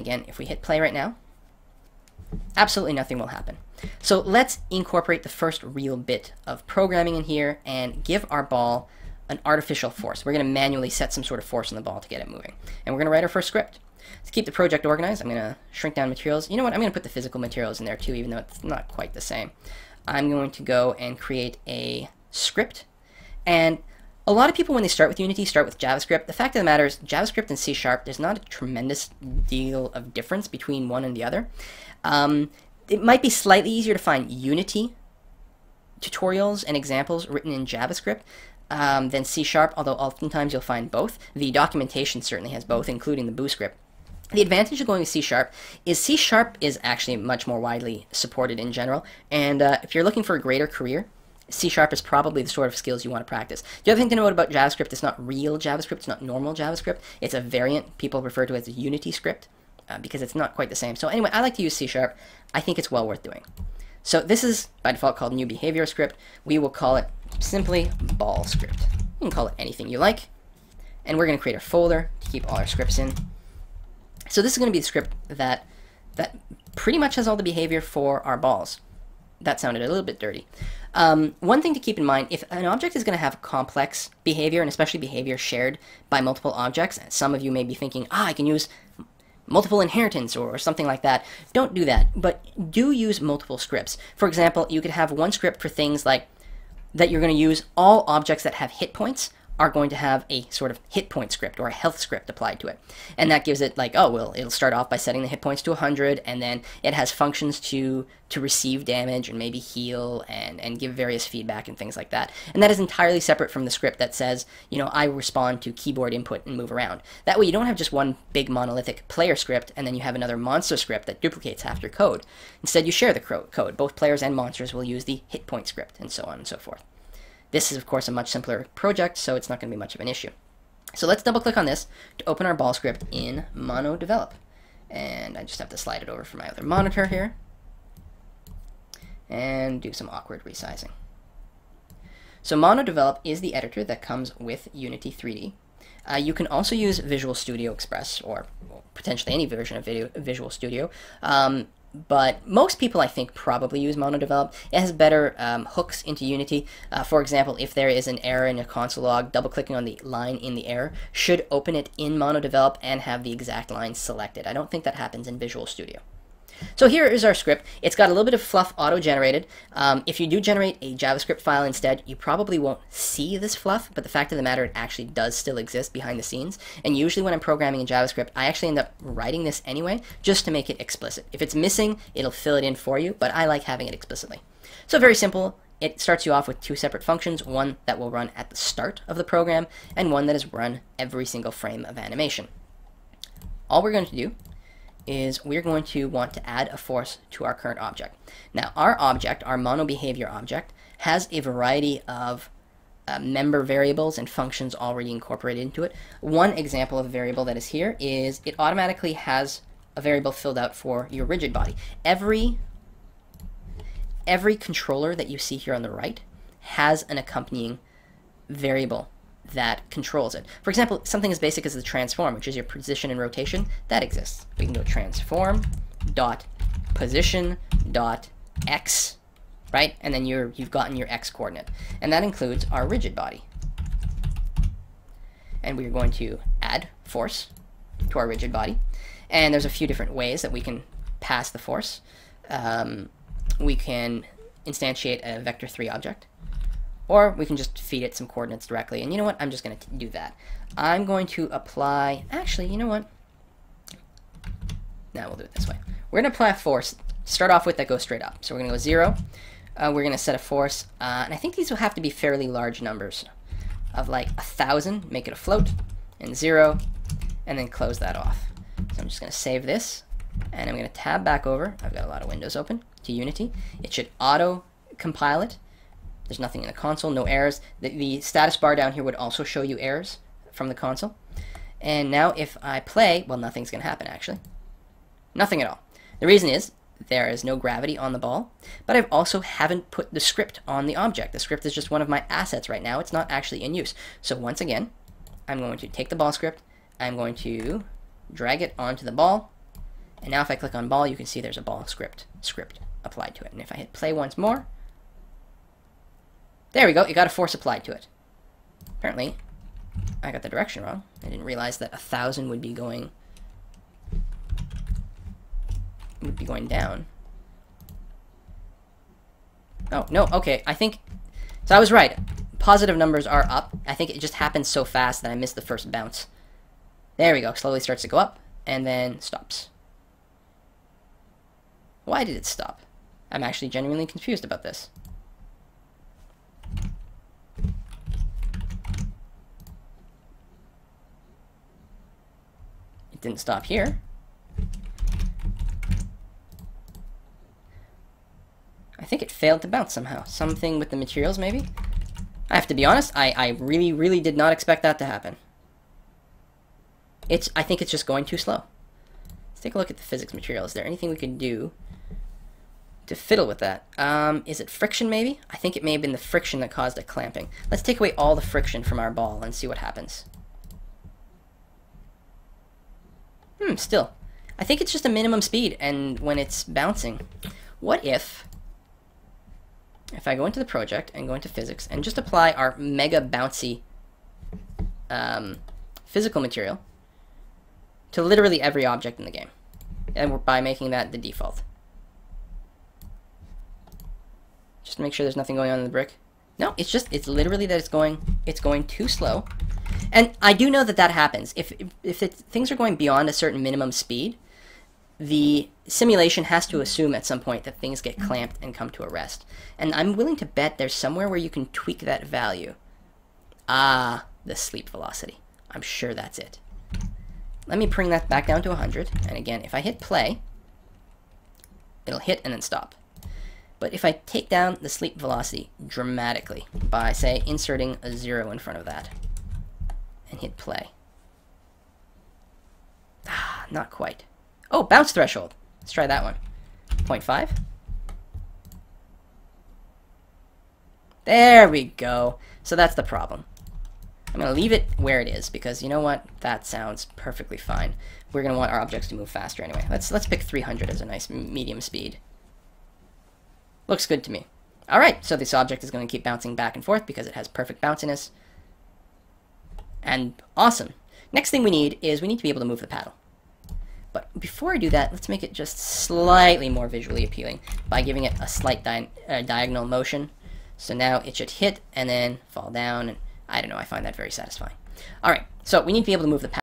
again, if we hit play right now, absolutely nothing will happen. So let's incorporate the first real bit of programming in here and give our ball an artificial force. We're going to manually set some sort of force on the ball to get it moving. And we're going to write our first script. To keep the project organized, I'm going to shrink down materials. You know what? I'm going to put the physical materials in there too, even though it's not quite the same. I'm going to go and create a script. And a lot of people, when they start with Unity, start with JavaScript. The fact of the matter is, JavaScript and C#, there's not a tremendous deal of difference between one and the other. It might be slightly easier to find Unity tutorials and examples written in JavaScript than C#, although oftentimes you'll find both. The documentation certainly has both, including the Boo script. The advantage of going with C# is C# is actually much more widely supported in general, and if you're looking for a greater career, C# is probably the sort of skills you want to practice. The other thing to note about JavaScript, it's not real JavaScript, it's not normal JavaScript, it's a variant people refer to as a Unity script, because it's not quite the same. So anyway, I like to use C#. I think it's well worth doing. So this is, by default, called new behavior script. We will call it simply ball script. You can call it anything you like, and we're going to create a folder to keep all our scripts in. So this is going to be the script that pretty much has all the behavior for our balls. That sounded a little bit dirty. One thing to keep in mind, if an object is going to have complex behavior, and especially behavior shared by multiple objects, some of you may be thinking, I can use multiple inheritance or something like that. Don't do that, but do use multiple scripts. For example, you could have one script for things like that you're going to use all objects that have hit points are going to have a sort of hit point script or a health script applied to it. And that gives it like, oh, well, it'll start off by setting the hit points to 100, and then it has functions to receive damage and maybe heal and give various feedback and things like that. And that is entirely separate from the script that says, you know, I respond to keyboard input and move around. That way you don't have just one big monolithic player script and then you have another monster script that duplicates half your code. Instead, you share the code. Both players and monsters will use the hit point script, and so on and so forth. This is, of course, a much simpler project, so it's not going to be much of an issue. So let's double-click on this to open our ball script in MonoDevelop. And I just have to slide it over from my other monitor here and do some awkward resizing. So MonoDevelop is the editor that comes with Unity3D. You can also use Visual Studio Express, or potentially any version of Visual Studio. But most people, I think, probably use MonoDevelop. It has better hooks into Unity. For example, if there is an error in a console log, double-clicking on the line in the error should open it in MonoDevelop and have the exact line selected. I don't think that happens in Visual Studio. So here is our script. It's got a little bit of fluff auto-generated. If you do generate a JavaScript file instead, you probably won't see this fluff, but the fact of the matter, it actually does still exist behind the scenes. And usually when I'm programming in JavaScript, I actually end up writing this anyway, just to make it explicit. If it's missing, it'll fill it in for you, but I like having it explicitly. So very simple. It starts you off with two separate functions, one that will run at the start of the program, and one that is run every single frame of animation. All we're going to do is we're going to want to add a force to our current object. Now, our object, our mono-behavior object, has a variety of member variables and functions already incorporated into it. One example of a variable that is here is it automatically has a variable filled out for your rigid body. Every controller that you see here on the right has an accompanying variable that controls it. For example, something as basic as the transform, which is your position and rotation, that exists. We can go transform dot position dot x, right? And then you've gotten your x coordinate. And that includes our rigid body. And we're going to add force to our rigid body. And there's a few different ways that we can pass the force. We can instantiate a vector3 object, or we can just feed it some coordinates directly. And you know what? I'm just going to do that. I'm going to apply... Actually, you know what? Now we'll do it this way. We're going to apply a force, start off with that goes straight up. So we're going to go 0. We're going to set a force. And I think these will have to be fairly large numbers of like 1,000. Make it a float. And 0. And then close that off. So I'm just going to save this. And I'm going to tab back over. I've got a lot of windows open to Unity. It should auto-compile it. There's nothing in the console, no errors. The status bar down here would also show you errors from the console. And now if I play, well, nothing's going to happen, actually. Nothing at all. The reason is there is no gravity on the ball, but I also haven't put the script on the object. The script is just one of my assets right now. It's not actually in use. So once again, I'm going to take the ball script. I'm going to drag it onto the ball. And now if I click on ball, you can see there's a ball script applied to it. And if I hit play once more, there we go, it got a force applied to it. Apparently, I got the direction wrong. I didn't realize that 1,000 would be going down. Oh, no, okay, I think, so I was right. Positive numbers are up. I think it just happened so fast that I missed the first bounce. There we go, slowly starts to go up, and then stops. Why did it stop? I'm actually genuinely confused about this. It didn't stop here. I think it failed to bounce somehow. Something with the materials, maybe? I have to be honest, I really, really did not expect that to happen. I think it's just going too slow. Let's take a look at the physics material. Is there anything we can do to fiddle with that? Is it friction, maybe? I think it may have been the friction that caused it clamping. Let's take away all the friction from our ball and see what happens. Still. I think it's just a minimum speed, and when it's bouncing. What if I go into the project and go into physics and just apply our mega bouncy physical material to literally every object in the game, and by making that the default. Just to make sure there's nothing going on in the brick. No, it's literally that it's going too slow. And I do know that that happens. If things are going beyond a certain minimum speed, the simulation has to assume at some point that things get clamped and come to a rest. And I'm willing to bet there's somewhere where you can tweak that value. Ah, the sleep velocity. I'm sure that's it. Let me bring that back down to 100. And again, if I hit play, it'll hit and then stop. But if I take down the sleep velocity dramatically by, say, inserting a 0 in front of that and hit play. Ah, not quite. Oh, bounce threshold. Let's try that one. 0.5. There we go. So that's the problem. I'm going to leave it where it is because you know what? That sounds perfectly fine. We're going to want our objects to move faster anyway. Let's pick 300 as a nice medium speed. Looks good to me. All right, so this object is going to keep bouncing back and forth because it has perfect bounciness. And awesome. Next thing we need is we need to be able to move the paddle. But before I do that, let's make it just slightly more visually appealing by giving it a slight diagonal motion. So now it should hit and then fall down, and I don't know, I find that very satisfying. All right, so we need to be able to move the paddle.